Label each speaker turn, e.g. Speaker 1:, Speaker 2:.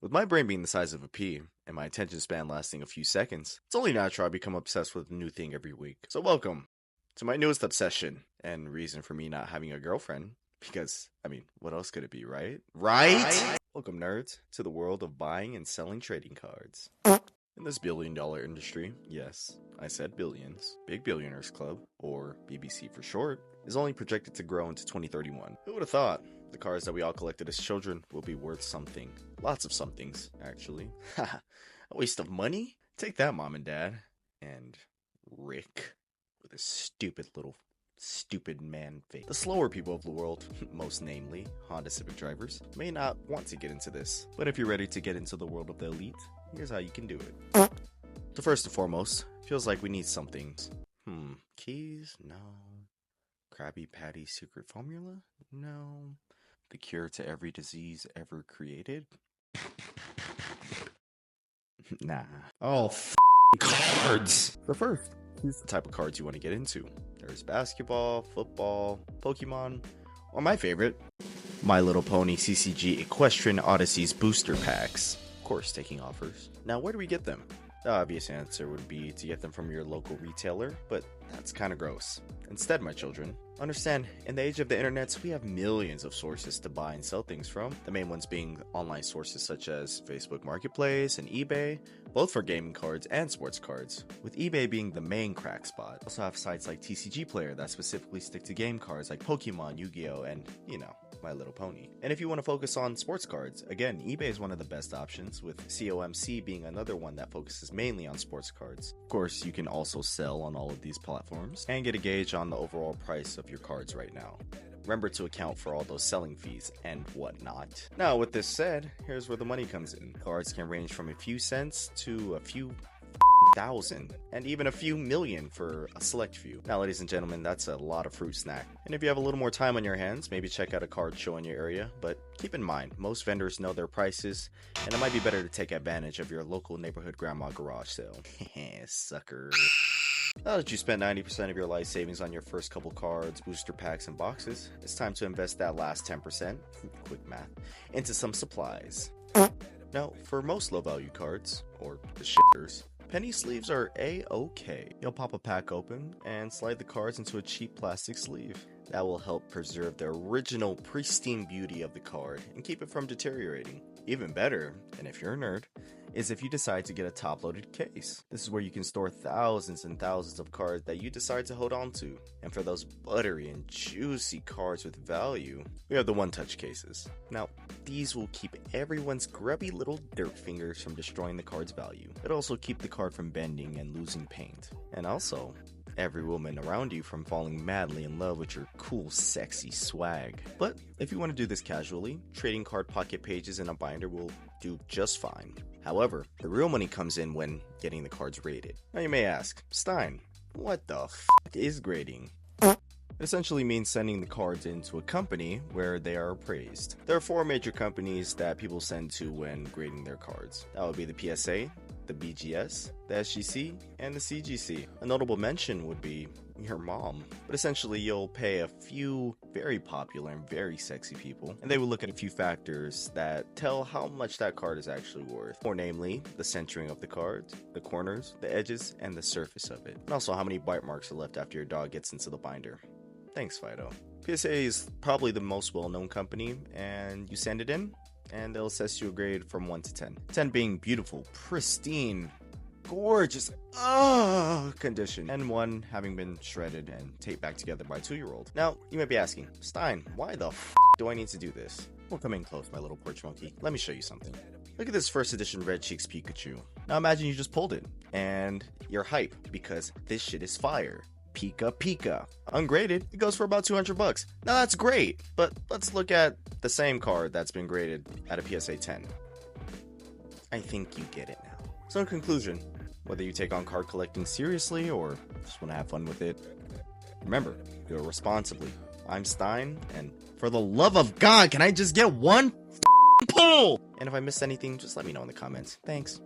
Speaker 1: With my brain being the size of a pea, and my attention span lasting a few seconds, it's only natural I become obsessed with a new thing every week. So welcome to my newest obsession, and reason for me not having a girlfriend. Because, what else could it be, right? Right? Welcome, nerds, to the world of buying and selling trading cards. In this billion-dollar industry, yes, I said billions, Big Billionaires Club, or BBC for short, is only projected to grow into 2031. Who would have thought? The cards that we all collected as children will be worth something. Lots of somethings, actually. Haha, a waste of money? Take that, Mom and Dad. And Rick, with his stupid man face. The slower people of the world, most namely Honda Civic drivers, may not want to get into this. But if you're ready to get into the world of the elite, here's how you can do it. So first and foremost, feels like we need something. Keys? No. Krabby Patty secret formula? No. The cure to every disease ever created? Nah. Oh, cards! But first, here's the type of cards you want to get into. There's basketball, football, Pokemon, or my favorite, My Little Pony CCG Equestrian Odysseys booster packs. Of course, taking offers. Now, where do we get them? The obvious answer would be to get them from your local retailer, but that's kind of gross. Instead, my children, understand, in the age of the internet, we have millions of sources to buy and sell things from. The main ones being online sources such as Facebook Marketplace and eBay, both for gaming cards and sports cards, with eBay being the main crack spot. Also have sites like TCG Player that specifically stick to game cards like Pokemon, Yu-Gi-Oh, and, My Little Pony. And if you want to focus on sports cards, again, eBay is one of the best options, with COMC being another one that focuses mainly on sports cards. Of course, you can also sell on all of these platforms and get a gauge on the overall price of your cards right now. Remember to account for all those selling fees and whatnot. Now, with this said, here's where the money comes in. Cards can range from a few cents to a few thousand, and even a few million for a select few. Now, ladies and gentlemen, that's a lot of fruit snack. And if you have a little more time on your hands, maybe check out a card show in your area, but keep in mind, most vendors know their prices, and it might be better to take advantage of your local neighborhood grandma garage sale. Sucker. Now that you spent 90% of your life savings on your first couple cards, booster packs, and boxes, it's time to invest that last 10%, quick math, into some supplies. Now, for most low-value cards, or the shitters, penny sleeves are a-okay. You'll pop a pack open and slide the cards into a cheap plastic sleeve. That will help preserve the original pristine beauty of the card and keep it from deteriorating. Even better, and if you're a nerd, is if you decide to get a top-loaded case. This is where you can store thousands and thousands of cards that you decide to hold on to. And for those buttery and juicy cards with value, we have the one-touch cases. Now, these will keep everyone's grubby little dirt fingers from destroying the card's value. It'll also keep the card from bending and losing paint. And also, every woman around you from falling madly in love with your cool, sexy swag. But if you want to do this casually, trading card pocket pages in a binder will do just fine. However, the real money comes in when getting the cards graded. Now you may ask, Stein, what the f*** is grading? It essentially means sending the cards into a company where they are appraised. There are 4 major companies that people send to when grading their cards. That would be the PSA, the BGS, the SGC, and the CGC. A notable mention would be your mom. But essentially, you'll pay a few very popular and very sexy people, and they will look at a few factors that tell how much that card is actually worth. More namely, the centering of the cards, the corners, the edges, and the surface of it. And also how many bite marks are left after your dog gets into the binder. Thanks, Fido. PSA is probably the most well-known company, and you send it in, and they'll assess you a grade from 1 to 10. 10 being beautiful, pristine, gorgeous, condition, and 1 having been shredded and taped back together by a 2-year-old. Now, you might be asking, Stein, why the f*** do I need to do this? Well, come in close, my little porch monkey. Let me show you something. Look at this first edition Red Cheeks Pikachu. Now imagine you just pulled it, and you're hype, because this shit is fire. Pika Pika. Ungraded, it goes for about 200 bucks. Now that's great, but let's look at the same card that's been graded at a PSA 10. I think you get it now. So in conclusion, whether you take on card collecting seriously or just want to have fun with it, remember, do it responsibly. I'm Stein, and for the love of God, can I just get one pull? And if I missed anything, just let me know in the comments. Thanks.